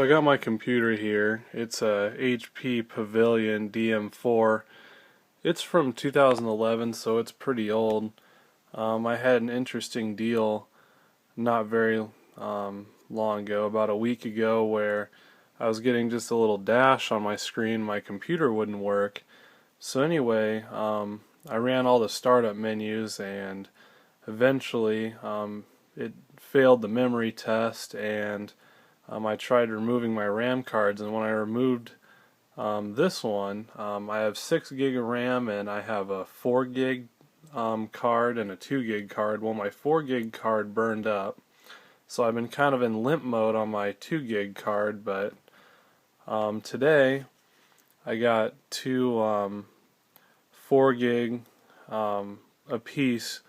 So I got my computer here. It's a HP Pavilion DM4. It's from 2011, so it's pretty old. I had an interesting deal not very long ago, about a week ago, where I was getting just a little dash on my screen. My computer wouldn't work. So anyway, I ran all the startup menus, and eventually it failed the memory test, and I tried removing my RAM cards, and when I removed this one, I have 6 gig of RAM, and I have a 4 gig card and a 2 gig card. Well, my 4 gig card burned up, so I've been kind of in limp mode on my 2 gig card, but today I got two 4 gig apiece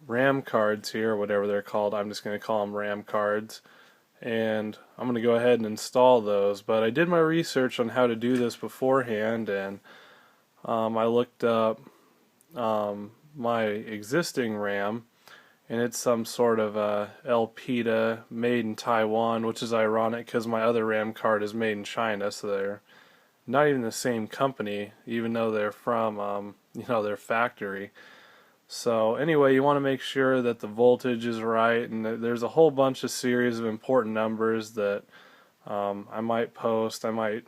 RAM cards here, whatever they're called. I'm just going to call them RAM cards, and I'm going to go ahead and install those. But I did my research on how to do this beforehand, and I looked up my existing RAM, and it's some sort of Elpida made in Taiwan, which is ironic because my other RAM card is made in China, so they're not even the same company, even though they're from their factory. So anyway, you want to make sure that the voltage is right, and there's a whole bunch of series of important numbers that I might post. I might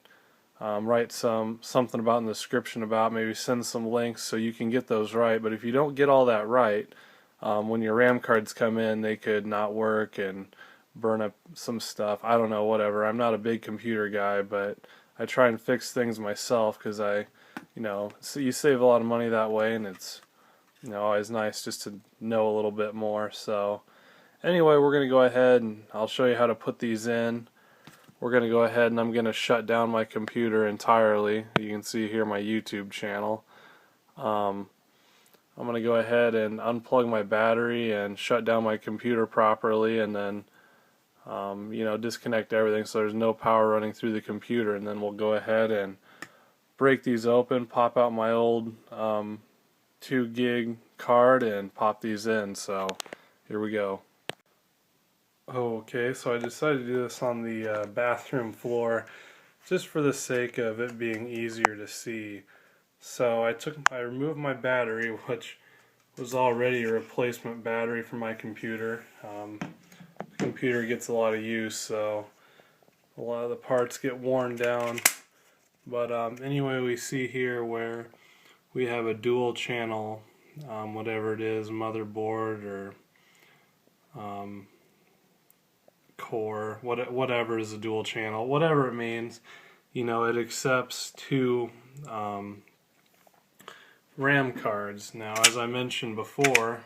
write something about in the description about, maybe send some links so you can get those right. But if you don't get all that right, when your RAM cards come in, they could not work and burn up some stuff. I don't know, whatever. I'm not a big computer guy, but I try and fix things myself because so you save a lot of money that way, and it's always nice just to know a little bit more. So anyway, we're going to go ahead and I'll show you how to put these in. We're going to go ahead and I'm going to shut down my computer entirely. You can see here my YouTube channel. I'm going to go ahead and unplug my battery and shut down my computer properly, and then disconnect everything so there's no power running through the computer, and then we'll go ahead and break these open, pop out my old 2 gig card, and pop these in. So here we go. Okay, so I decided to do this on the bathroom floor just for the sake of it being easier to see. So I removed my battery, which was already a replacement battery for my computer. The computer gets a lot of use, so a lot of the parts get worn down. But anyway, we see here where we have a dual channel, whatever it is, motherboard or core, whatever is a dual channel, whatever it means. It accepts 2 RAM cards. Now, as I mentioned before,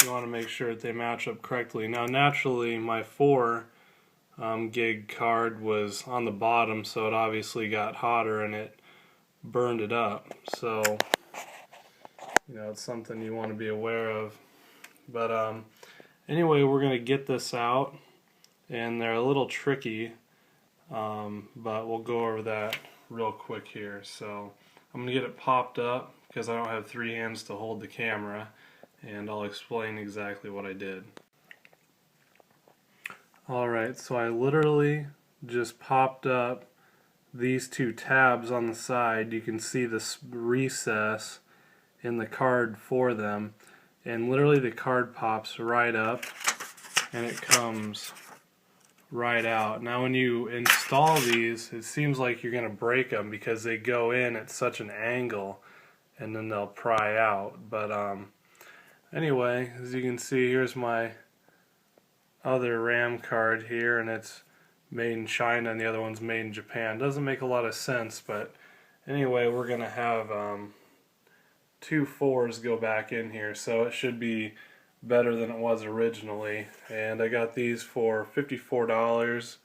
you want to make sure that they match up correctly. Now, naturally, my 4 gig card was on the bottom, so it obviously got hotter and it burned it up. So it's something you want to be aware of. But anyway, we're going to get this out, and they're a little tricky, but we'll go over that real quick here. So I'm going to get it popped up because I don't have 3 hands to hold the camera, and I'll explain exactly what I did. Alright, so I literally just popped up these 2 tabs on the side. You can see this recess in the card for them, and literally the card pops right up and it comes right out. Now when you install these, it seems like you're going to break them because they go in at such an angle and then they'll pry out. But anyway, as you can see, here's my other RAM card here, and it's made in China and the other one's made in Japan. Doesn't make a lot of sense, but anyway, we're going to have 2 4s go back in here, so it should be better than it was originally. And I got these for $54.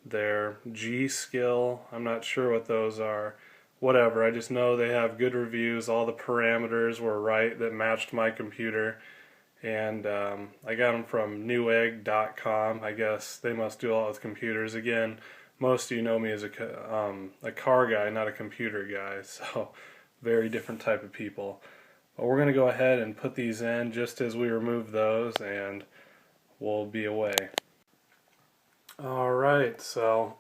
They're G-Skill. I'm not sure what those are. Whatever, I just know they have good reviews. All the parameters were right that matched my computer. And I got them from newegg.com. I guess they must do a lot with computers. Again, most of you know me as a car guy, not a computer guy, so very different type of people. But we're going to go ahead and put these in just as we remove those, and we'll be away. Alright, so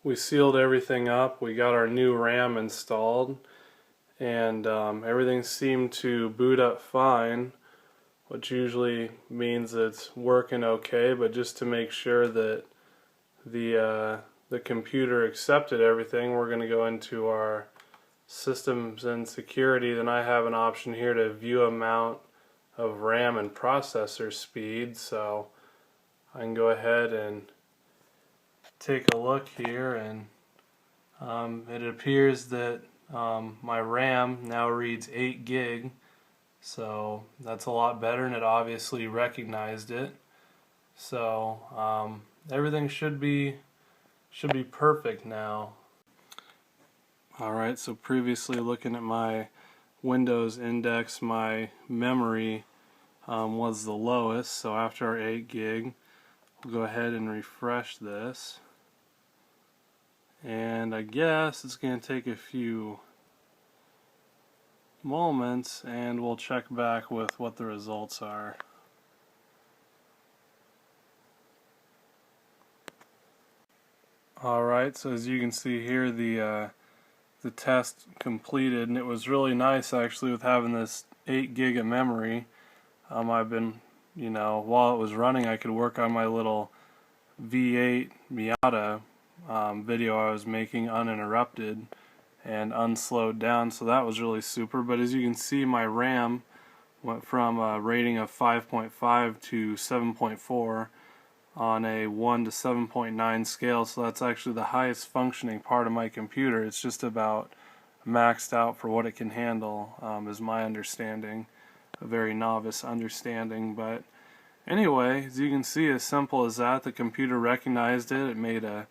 we sealed everything up, we got our new RAM installed, and everything seemed to boot up fine, which usually means it's working okay, but just to make sure that the computer accepted everything, we're going to go into our systems and security. Then I have an option here to view amount of RAM and processor speed, so I can go ahead and take a look here, and it appears that my RAM now reads 8 gig, so that's a lot better, and it obviously recognized it. So everything should be perfect now. Alright, so previously looking at my Windows index, my memory was the lowest, so after our 8 gig, we'll go ahead and refresh this. And I guess it's going to take a few moments, and we'll check back with what the results are. Alright, so as you can see here, the test completed, and it was really nice actually with having this 8 gig of memory. I've been, while it was running, I could work on my little V8 Miata video I was making uninterrupted and unslowed down, so that was really super. But as you can see, my RAM went from a rating of 5.5 to 7.4 on a 1 to 7.9 scale, so that's actually the highest functioning part of my computer. It's just about maxed out for what it can handle, is my understanding. A very novice understanding, but anyway, as you can see, as simple as that, the computer recognized it. It made a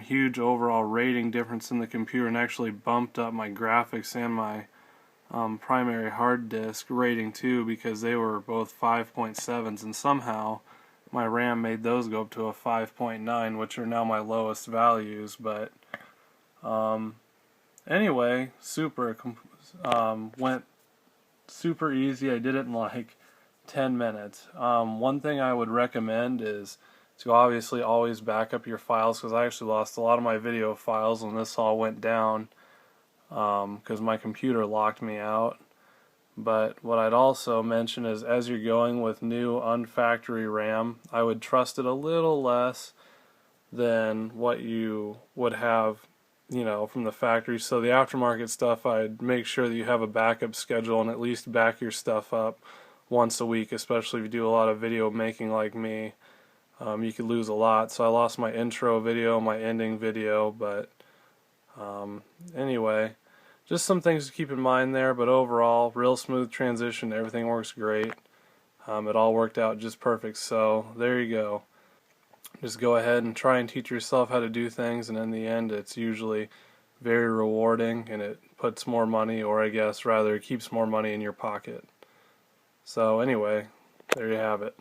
huge overall rating difference in the computer, and actually bumped up my graphics and my primary hard disk rating too, because they were both 5.7s, and somehow my RAM made those go up to a 5.9, which are now my lowest values. But anyway, went super easy. I did it in like 10 minutes. One thing I would recommend is to obviously always back up your files, because I actually lost a lot of my video files when this all went down, because my computer locked me out. But what I'd also mention is, as you're going with new unfactory RAM, I would trust it a little less than what you would have, from the factory. So the aftermarket stuff, I'd make sure that you have a backup schedule and at least back your stuff up once a week, especially if you do a lot of video making like me. You could lose a lot. So I lost my intro video, my ending video, but anyway, just some things to keep in mind there. But overall, real smooth transition, everything works great. It all worked out just perfect, so there you go. Just go ahead and try and teach yourself how to do things, and in the end it's usually very rewarding, and it puts more money, or I guess rather keeps more money in your pocket. So anyway, there you have it.